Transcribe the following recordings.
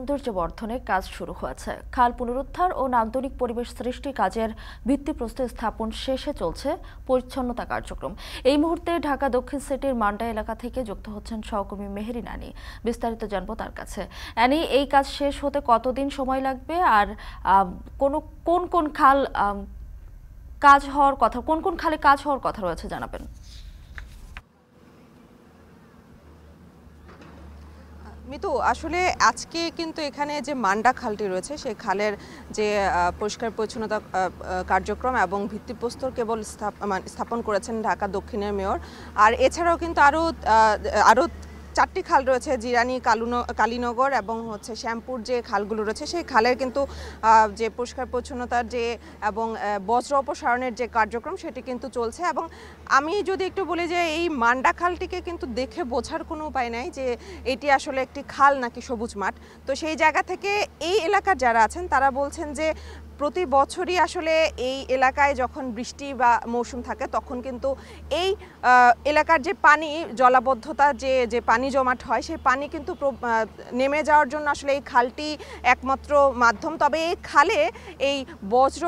সৌন্দর্য বর্ধনে কাজ শুরু হয়েছে। খাল পুনরুদ্ধার ও নান্দনিক পরিবেশ সৃষ্টি কাজের ভিত্তিপ্রস্তর স্থাপন শেষে চলছে পরিচ্ছন্নতা কার্যক্রম। এই মুহূর্তে ঢাকা দক্ষিণ সিটির মান্ডা এলাকা থেকে যুক্ত হচ্ছেন সহকর্মী মেহেরিন আনি। বিস্তারিত জানবো তার কাছে। আনি, এই কাজ শেষ হতে কতদিন সময় লাগবে, আর কোন কোন খাল কাজ হওয়ার কথা, কোন কোন খালে কাজ হওয়ার কথা রয়েছে জানাবেন। মিতু, আসলে আজকে কিন্তু এখানে যে মান্ডা খালটি রয়েছে সেই খালের যে পরিষ্কার পরিচ্ছন্নতা কার্যক্রম এবং ভিত্তিপ্রস্তর কেবল স্থাপন করেছেন ঢাকা দক্ষিণের মেয়র। আর এছাড়াও কিন্তু আরও 4টি খাল রয়েছে, জিরানি, কালীনগর এবং শ্যামপুর যে খালগুলো রয়েছে সেই খালের কিন্তু যে পরিষ্কার পরিচ্ছন্নতার যে এবং বজ্র অপসারণের যে কার্যক্রম সেটি কিন্তু চলছে। এবং আমি যদি একটু বলি যে এই মান্ডা খালটিকে কিন্তু দেখে বোঝার কোনো উপায় নাই যে এটি আসলে একটি খাল নাকি সবুজ মাঠ। তো সেই জায়গা থেকে এই এলাকার যারা আছেন তারা বলছেন যে প্রতি বছরই আসলে এই এলাকায় যখন বৃষ্টি বা মৌসুম থাকে তখন কিন্তু এই এলাকার যে পানি জলাবদ্ধতা যে পানি জমাট হয় সেই পানি কিন্তু নেমে যাওয়ার জন্য আসলে এই খালটি একমাত্র মাধ্যম। তবে এই খালে এই বজ্র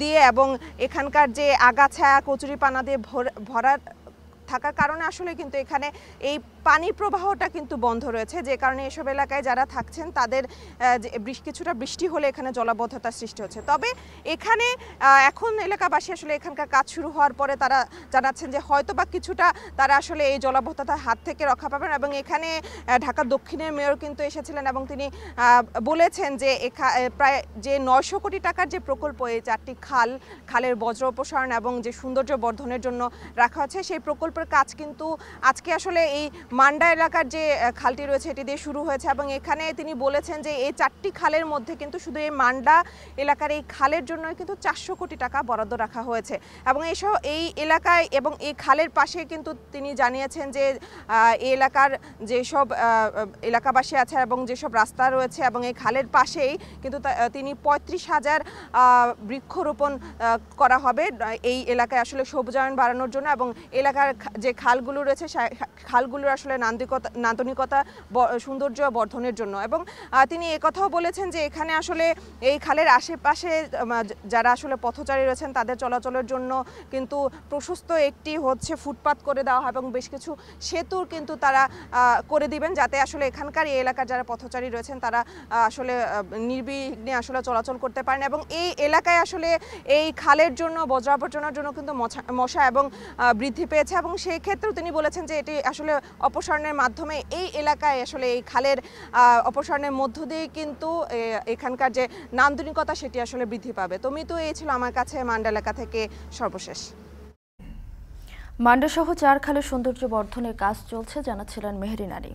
দিয়ে এবং এখানকার যে আগাছা কচুরিপানা দিয়ে ভরা থাকার কারণে আসলে কিন্তু এখানে এই পানি প্রবাহটা কিন্তু বন্ধ রয়েছে, যে কারণে এসব এলাকায় যারা থাকছেন তাদের কিছুটা বৃষ্টি হলে এখানে জলাবদ্ধতার সৃষ্টি হচ্ছে। তবে এখানে এখন এলাকাবাসী আসলে এখানকার কাজ শুরু হওয়ার পরে তারা জানাচ্ছেন যে হয়তো বা কিছুটা তারা আসলে এই জলাবদ্ধতার হাত থেকে রক্ষা পাবেন। এবং এখানে ঢাকা দক্ষিণের মেয়র কিন্তু এসেছিলেন এবং তিনি বলেছেন যে প্রায় যে 900 কোটি টাকার যে প্রকল্প এই 4টি খালের বজ্র অপসারণ এবং যে সৌন্দর্য বর্ধনের জন্য রাখা হচ্ছে সেই প্রকল্পের কাজ কিন্তু আজকে আসলে এই মান্ডা এলাকার যে খালটি রয়েছে এটি দিয়ে শুরু হয়েছে। এবং এখানে তিনি বলেছেন যে এই 4টি খালের মধ্যে কিন্তু শুধু এই মান্ডা এলাকার এই খালের জন্য কিন্তু 400 কোটি টাকা বরাদ্দ রাখা হয়েছে। এবং এই এলাকায় এবং এই খালের পাশে কিন্তু তিনি জানিয়েছেন যে এই এলাকার যেসব এলাকাবাসী আছে এবং যেসব রাস্তা রয়েছে এবং এই খালের পাশেই কিন্তু তিনি 35,000 বৃক্ষরোপণ করা হবে এই এলাকায় আসলে সবুজায়ন বাড়ানোর জন্য। এবং এলাকার যে খালগুলো রয়েছে খালগুলোর আসলে নান্দনিকতা সৌন্দর্য বর্ধনের জন্য। এবং তিনি একথাও বলেছেন যে এখানে আসলে এই খালের আশেপাশে যারা আসলে পথচারী রয়েছেন তাদের চলাচলের জন্য কিন্তু প্রশস্ত একটি ফুটপাত করে দেওয়া হয় এবং বেশ কিছু সেতুর কিন্তু তারা করে দিবেন, যাতে আসলে এখানকার এই এলাকার যারা পথচারী রয়েছেন তারা আসলে নির্বিঘ্নে আসলে চলাচল করতে পারেন। এবং এই এলাকায় আসলে এই খালের জন্য বজ্র আবর্জনার জন্য কিন্তু মশা এবং বৃদ্ধি পেয়েছে। এবং সেই ক্ষেত্রেও তিনি বলেছেন যে এটি আসলে অপসারণের মাধ্যমে এই এলাকায় আসলে এই খালের অপসারণের মধ্য দিয়ে কিন্তু এখানকার যে নান্দনিকতা সেটি আসলে বৃদ্ধি পাবে। তো মিতু, এই ছিল আমার কাছে মান্ডা এলাকা থেকে সর্বশেষ। মান্ডা সহ 4 খালের সৌন্দর্য বর্ধনের কাজ চলছে জানাচ্ছিলেন মেহেরিন আনি।